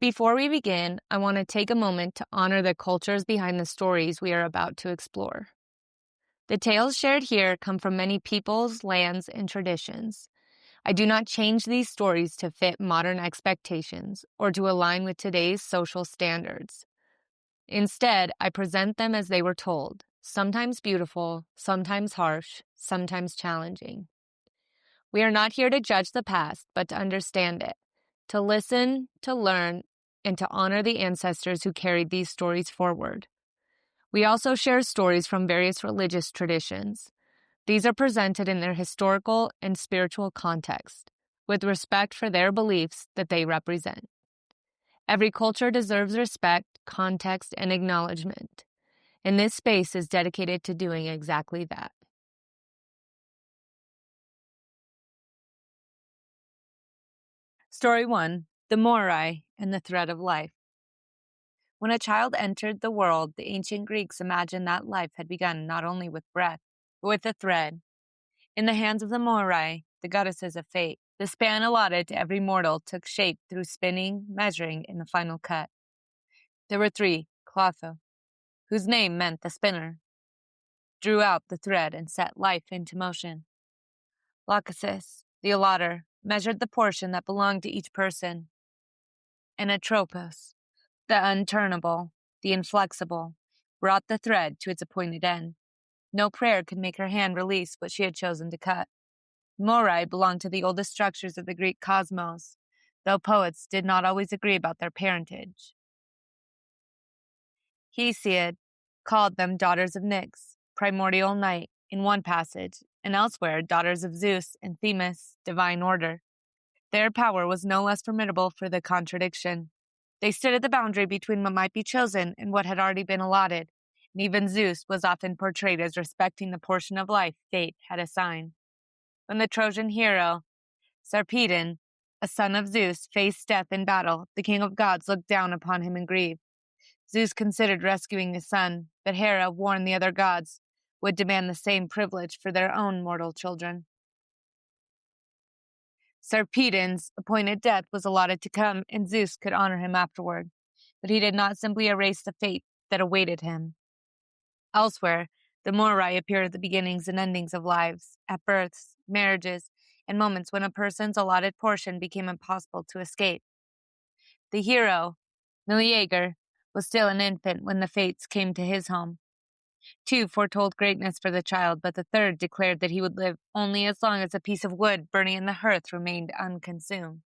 Before we begin, I want to take a moment to honor the cultures behind the stories we are about to explore. The tales shared here come from many peoples, lands, and traditions. I do not change these stories to fit modern expectations or to align with today's social standards. Instead, I present them as they were told, sometimes beautiful, sometimes harsh, sometimes challenging. We are not here to judge the past, but to understand it, to listen, to learn, and to honor the ancestors who carried these stories forward. We also share stories from various religious traditions. These are presented in their historical and spiritual context, with respect for their beliefs that they represent. Every culture deserves respect, context, and acknowledgement, and this space is dedicated to doing exactly that. Story 1. The Moirai and the Thread of Life. When a child entered the world, the ancient Greeks imagined that life had begun not only with breath, but with a thread. In the hands of the Moirai, the goddesses of fate, the span allotted to every mortal took shape through spinning, measuring, and the final cut. There were three, Clotho, whose name meant the spinner, drew out the thread and set life into motion. Lachesis, the allotter, measured the portion that belonged to each person. And Atropos, the unturnable, the inflexible, brought the thread to its appointed end. No prayer could make her hand release what she had chosen to cut. Moirai belonged to the oldest structures of the Greek cosmos, though poets did not always agree about their parentage. Hesiod called them daughters of Nyx, primordial night, in one passage, and elsewhere daughters of Zeus and Themis, divine order. Their power was no less formidable for the contradiction. They stood at the boundary between what might be chosen and what had already been allotted, and even Zeus was often portrayed as respecting the portion of life fate had assigned. When the Trojan hero, Sarpedon, a son of Zeus, faced death in battle, the king of gods looked down upon him in grief. Zeus considered rescuing his son, but Hera warned the other gods would demand the same privilege for their own mortal children. Sarpedon's appointed death was allotted to come, and Zeus could honor him afterward, but he did not simply erase the fate that awaited him. Elsewhere, the Moirai appeared at the beginnings and endings of lives, at births, marriages, and moments when a person's allotted portion became impossible to escape. The hero, Meleager, was still an infant when the fates came to his home. Two foretold greatness for the child, but the third declared that he would live only as long as a piece of wood burning in the hearth remained unconsumed.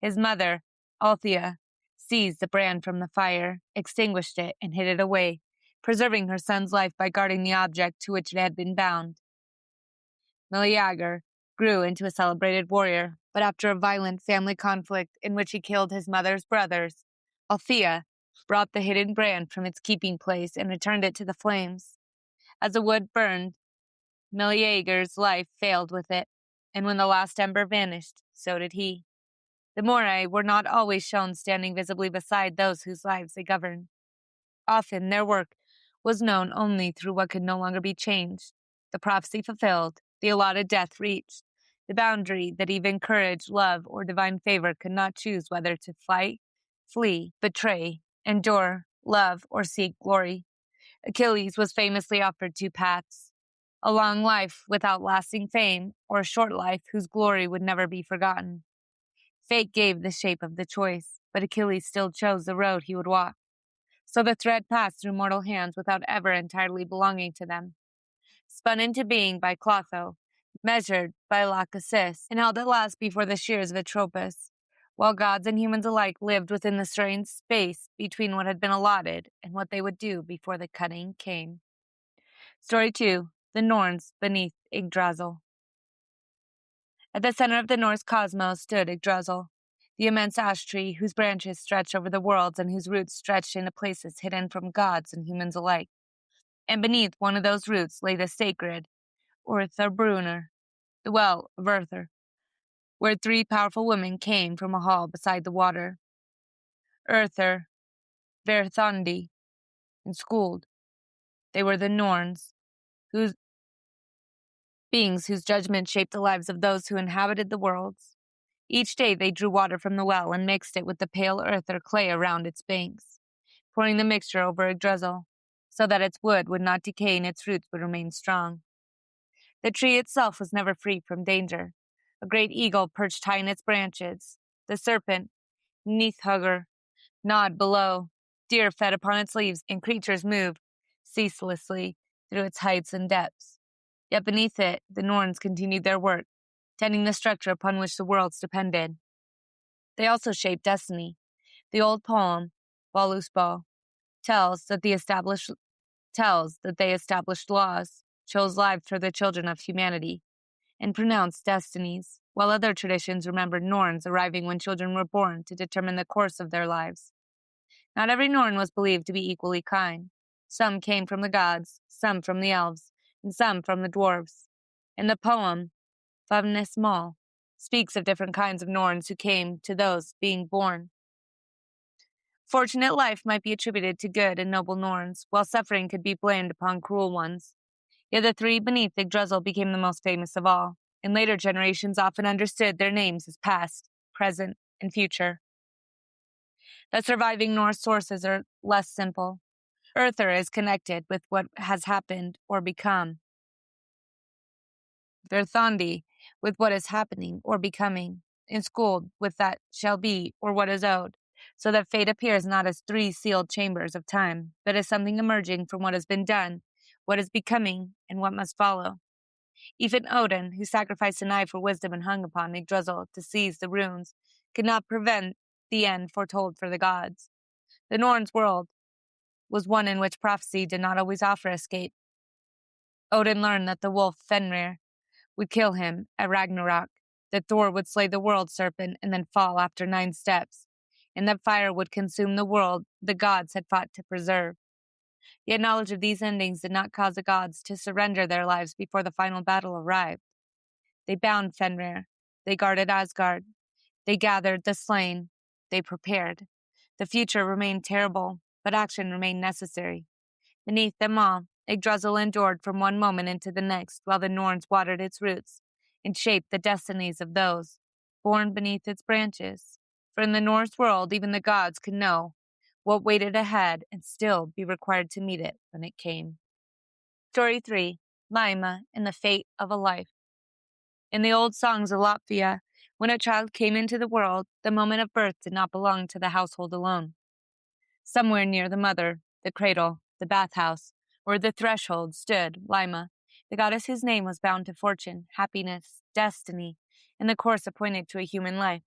His mother, Althea, seized the brand from the fire, extinguished it, and hid it away, preserving her son's life by guarding the object to which it had been bound. Meleager grew into a celebrated warrior, but after a violent family conflict in which he killed his mother's brothers, Althea brought the hidden brand from its keeping place and returned it to the flames. As the wood burned, Meleager's life failed with it, and when the last ember vanished, so did he. The Moirai were not always shown standing visibly beside those whose lives they governed. Often their work was known only through what could no longer be changed. The prophecy fulfilled, the allotted death reached, the boundary that even courage, love, or divine favor could not choose whether to fight, flee, betray, endure, love, or seek glory. Achilles was famously offered two paths: a long life without lasting fame, or a short life whose glory would never be forgotten. Fate gave the shape of the choice, but Achilles still chose the road he would walk. So the thread passed through mortal hands without ever entirely belonging to them. Spun into being by Clotho, measured by Lachesis, and held at last before the shears of Atropos, while gods and humans alike lived within the strange space between what had been allotted and what they would do before the cutting came. Story 2. The Norns beneath Yggdrasil. At the center of the Norse cosmos stood Yggdrasil, the immense ash tree whose branches stretched over the worlds and whose roots stretched into places hidden from gods and humans alike. And beneath one of those roots lay the sacred Urtharbrunner, the well of Urthar, where three powerful women came from a hall beside the water. Urthar, Verthandi, and Skuld. They were the Norns, beings whose judgment shaped the lives of those who inhabited the worlds. Each day they drew water from the well and mixed it with the pale earth or clay around its banks, pouring the mixture over Yggdrasil, so that its wood would not decay and its roots would remain strong. The tree itself was never free from danger. A great eagle perched high in its branches. The serpent, Nithhugger, gnawed below. Deer fed upon its leaves, and creatures moved ceaselessly through its heights and depths. Yet beneath it, the Norns continued their work, tending the structure upon which the worlds depended. They also shaped destiny. The old poem, Volusbo, tells that they established laws, chose lives for the children of humanity, and pronounced destinies, while other traditions remembered Norns arriving when children were born to determine the course of their lives. Not every Norn was believed to be equally kind. Some came from the gods, some from the elves, and some from the dwarves. In the poem, Favnis Mal speaks of different kinds of Norns who came to those being born. Fortunate life might be attributed to good and noble Norns, while suffering could be blamed upon cruel ones. Yet the three beneath Yggdrasil became the most famous of all, and later generations often understood their names as past, present, and future. The surviving Norse sources are less simple. Urthur is connected with what has happened or become. Verthandi with what is happening or becoming, and Skuld with that shall be or what is owed, so that fate appears not as three sealed chambers of time, but as something emerging from what has been done, what is becoming, and what must follow. Even Odin, who sacrificed an eye for wisdom and hung upon Yggdrasil to seize the runes, could not prevent the end foretold for the gods. The Norns' world was one in which prophecy did not always offer escape. Odin learned that the wolf Fenrir would kill him at Ragnarok, that Thor would slay the world serpent and then fall after 9 steps, and that fire would consume the world the gods had fought to preserve. Yet knowledge of these endings did not cause the gods to surrender their lives before the final battle arrived. They bound Fenrir. They guarded Asgard. They gathered the slain. They prepared. The future remained terrible, but action remained necessary. Beneath them all, Yggdrasil endured from one moment into the next, while the Norns watered its roots and shaped the destinies of those born beneath its branches. For in the Norse world, even the gods could know what waited ahead and still be required to meet it when it came. Story 3. Laima and the Fate of a Life. In the old songs of Latvia, when a child came into the world, the moment of birth did not belong to the household alone. Somewhere near the mother, the cradle, the bathhouse, or the threshold stood Laima, the goddess whose name was bound to fortune, happiness, destiny, and the course appointed to a human life.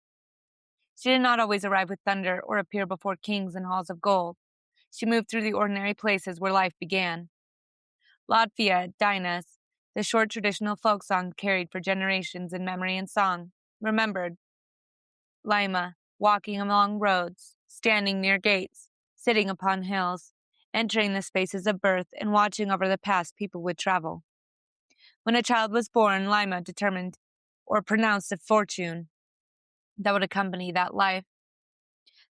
She did not always arrive with thunder or appear before kings in halls of gold. She moved through the ordinary places where life began. Latvia Dinas, the short traditional folk song carried for generations in memory and song, remembered Laima walking along roads, standing near gates, sitting upon hills, entering the spaces of birth and watching over the paths people would travel. When a child was born, Laima determined or pronounced a fortune that would accompany that life.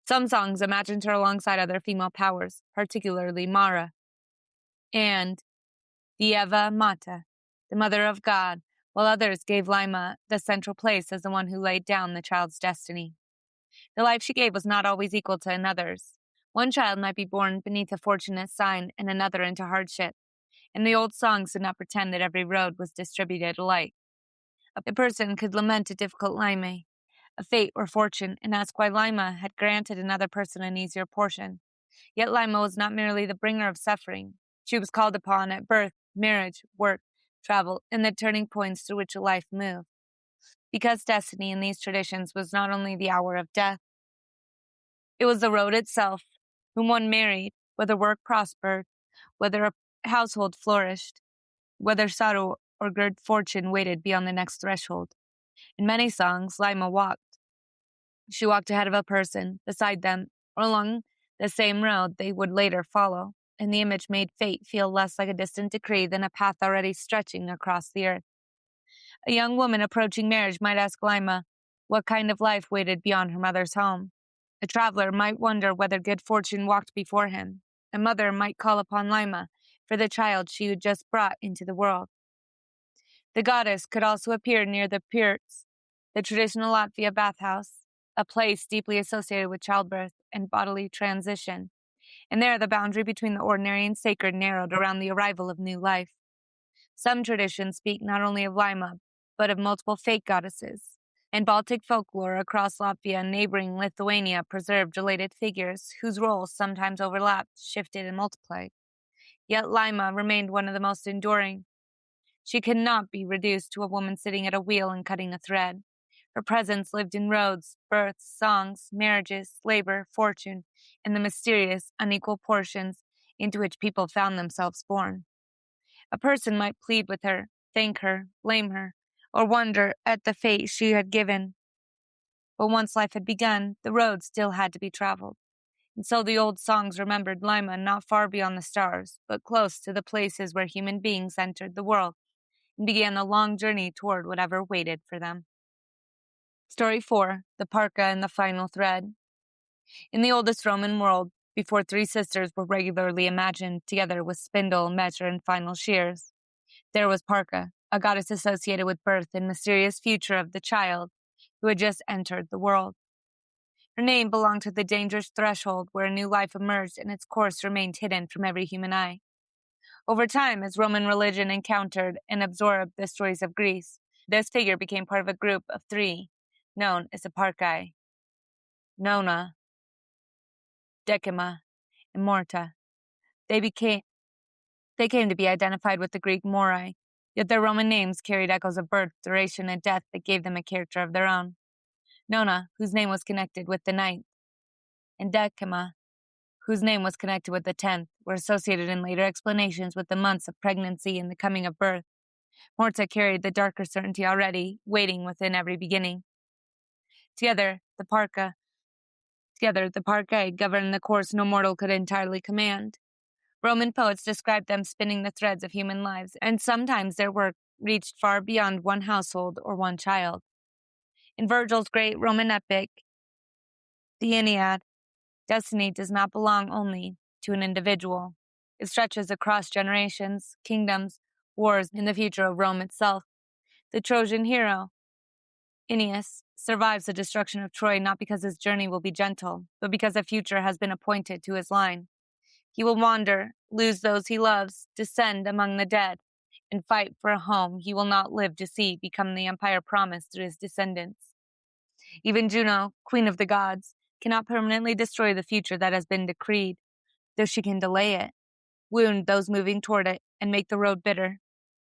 Some songs imagined her alongside other female powers, particularly Mara, and the Eva Mata, the Mother of God, while others gave Laima the central place as the one who laid down the child's destiny. The life she gave was not always equal to another's. One child might be born beneath a fortunate sign and another into hardship, and the old songs did not pretend that every road was distributed alike. A person could lament a difficult Laima, a fate or fortune, and ask why Laima had granted another person an easier portion. Yet Laima was not merely the bringer of suffering. She was called upon at birth, marriage, work, travel, and the turning points through which a life moved. Because destiny in these traditions was not only the hour of death, it was the road itself, whom one married, whether work prospered, whether a household flourished, whether sorrow or good fortune waited beyond the next threshold. In many songs, Laima walked. She walked ahead of a person, beside them, or along the same road they would later follow, and the image made fate feel less like a distant decree than a path already stretching across the earth. A young woman approaching marriage might ask Laima what kind of life waited beyond her mother's home. A traveler might wonder whether good fortune walked before him. A mother might call upon Laima for the child she had just brought into the world. The goddess could also appear near the the traditional Latvia bathhouse, a place deeply associated with childbirth and bodily transition. And there the boundary between the ordinary and sacred narrowed around the arrival of new life. Some traditions speak not only of Laima, but of multiple fake goddesses. And Baltic folklore across Latvia and neighboring Lithuania preserved related figures whose roles sometimes overlapped, shifted, and multiplied. Yet Laima remained one of the most enduring. She could not be reduced to a woman sitting at a wheel and cutting a thread. Her presence lived in roads, births, songs, marriages, labor, fortune, and the mysterious, unequal portions into which people found themselves born. A person might plead with her, thank her, blame her, or wonder at the fate she had given. But once life had begun, the road still had to be traveled. And so the old songs remembered Laima not far beyond the stars, but close to the places where human beings entered the world and began the long journey toward whatever waited for them. Story 4, the Parcae and the Final Thread. In the oldest Roman world, before three sisters were regularly imagined together with spindle, measure, and final shears, there was Parcae, a goddess associated with birth and mysterious future of the child who had just entered the world. Her name belonged to the dangerous threshold where a new life emerged and its course remained hidden from every human eye. Over time, as Roman religion encountered and absorbed the stories of Greece, this figure became part of a group of three, known as the Parcae: Nona, Decima, and Morta. They came to be identified with the Greek Moirai, yet their Roman names carried echoes of birth, duration, and death that gave them a character of their own. Nona, whose name was connected with the ninth, and Decima, whose name was connected with the 10th, were associated in later explanations with the months of pregnancy and the coming of birth. Morta carried the darker certainty already, waiting within every beginning. Together, the Parcae governed the course no mortal could entirely command. Roman poets described them spinning the threads of human lives, and sometimes their work reached far beyond one household or one child. In Virgil's great Roman epic, the Aeneid, destiny does not belong only to an individual. It stretches across generations, kingdoms, wars, and the future of Rome itself. The Trojan hero, Aeneas, survives the destruction of Troy not because his journey will be gentle, but because a future has been appointed to his line. He will wander, lose those he loves, descend among the dead, and fight for a home he will not live to see become the empire promised through his descendants. Even Juno, queen of the gods, cannot permanently destroy the future that has been decreed, though she can delay it, wound those moving toward it, and make the road bitter.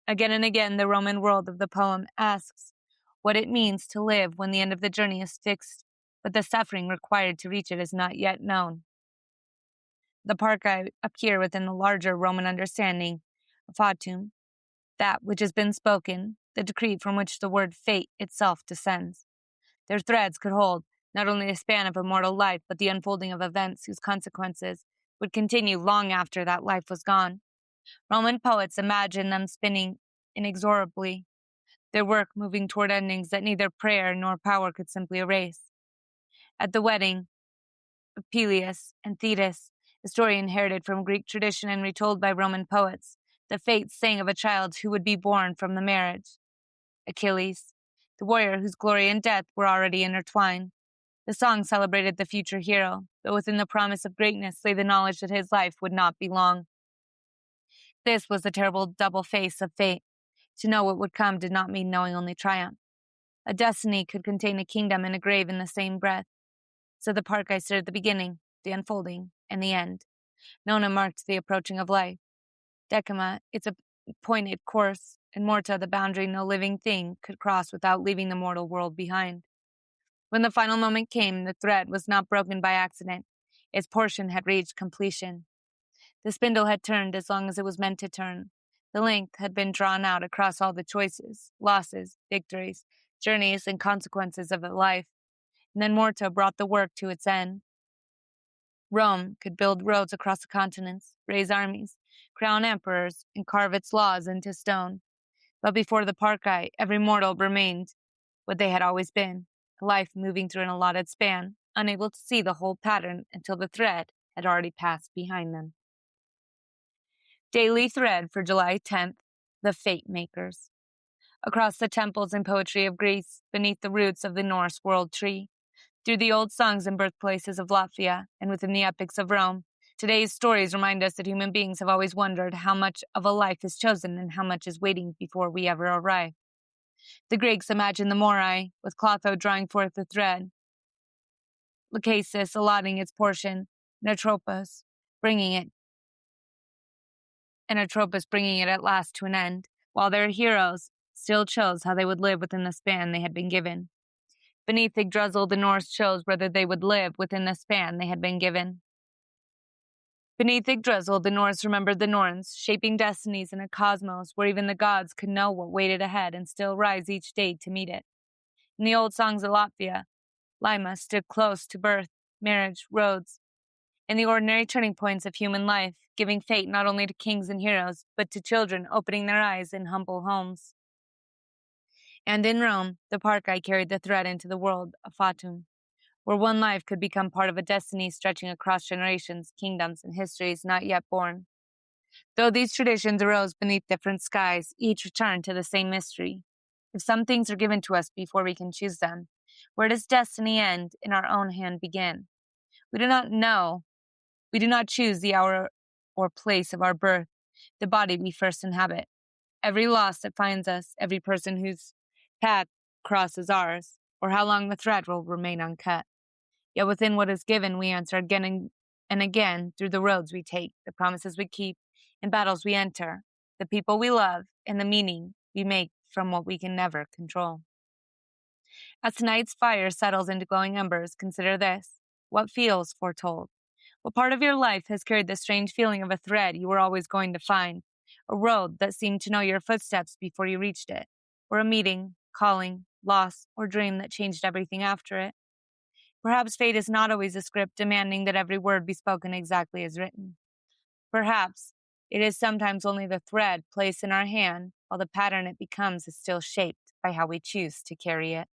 Again and again, the Roman world of the poem asks what it means to live when the end of the journey is fixed, but the suffering required to reach it is not yet known. The Parcae appear within the larger Roman understanding of fatum, that which has been spoken, the decree from which the word fate itself descends. Their threads could hold not only the span of a mortal life, but the unfolding of events whose consequences would continue long after that life was gone. Roman poets imagine them spinning inexorably, their work moving toward endings that neither prayer nor power could simply erase. At the wedding of Peleus and Thetis, a story inherited from Greek tradition and retold by Roman poets, the fates sang of a child who would be born from the marriage. Achilles, the warrior whose glory and death were already intertwined. The song celebrated the future hero, but within the promise of greatness lay the knowledge that his life would not be long. This was the terrible double face of fate. To know what would come did not mean knowing only triumph. A destiny could contain a kingdom and a grave in the same breath. So the Parcae stood at the beginning, the unfolding, and the end. Nona marked the approaching of life. Decima, its appointed course, and Morta, the boundary no living thing could cross without leaving the mortal world behind. When the final moment came, the thread was not broken by accident. Its portion had reached completion. The spindle had turned as long as it was meant to turn. The length had been drawn out across all the choices, losses, victories, journeys, and consequences of a life. And then Morta brought the work to its end. Rome could build roads across the continents, raise armies, crown emperors, and carve its laws into stone. But before the Parcae, every mortal remained what they had always been, a life moving through an allotted span, unable to see the whole pattern until the thread had already passed behind them. Daily thread for July 10th, the Fate Makers. across the temples and poetry of Greece, beneath the roots of the Norse world tree, through the old songs and birthplaces of Latvia, and within the epics of Rome. Today's stories remind us that human beings have always wondered how much of a life is chosen and how much is waiting before we ever arrive. The Greeks imagined the Moirai, with Clotho drawing forth the thread, Lachesis allotting its portion, and Atropos bringing it at last to an end, while their heroes still chose how they would live within the span they had been given. Beneath Yggdrasil, the Norse chose whether they would live within the span they had been given. Beneath Yggdrasil, the Norse remembered the Norns, shaping destinies in a cosmos where even the gods could know what waited ahead and still rise each day to meet it. In the old songs of Latvia, Laima stood close to birth, marriage, roads, and the ordinary turning points of human life, giving fate not only to kings and heroes, but to children opening their eyes in humble homes. And in Rome, the Parcae carried the thread into the world of Fatum, where one life could become part of a destiny stretching across generations, kingdoms, and histories not yet born. Though these traditions arose beneath different skies, each returned to the same mystery. If some things are given to us before we can choose them, where does destiny end and our own hand begin? We do not know. We do not choose the hour or place of our birth, the body we first inhabit. Every loss that finds us, every person whose path crosses ours, or how long the thread will remain uncut. Yet within what is given, we answer again and again through the roads we take, the promises we keep, and battles we enter, the people we love, and the meaning we make from what we can never control. As tonight's fire settles into glowing embers, consider this. What feels foretold? What part of your life has carried the strange feeling of a thread you were always going to find, a road that seemed to know your footsteps before you reached it, or a meeting, calling, loss, or dream that changed everything after it? Perhaps fate is not always a script demanding that every word be spoken exactly as written. Perhaps it is sometimes only the thread placed in our hand, while the pattern it becomes is still shaped by how we choose to carry it.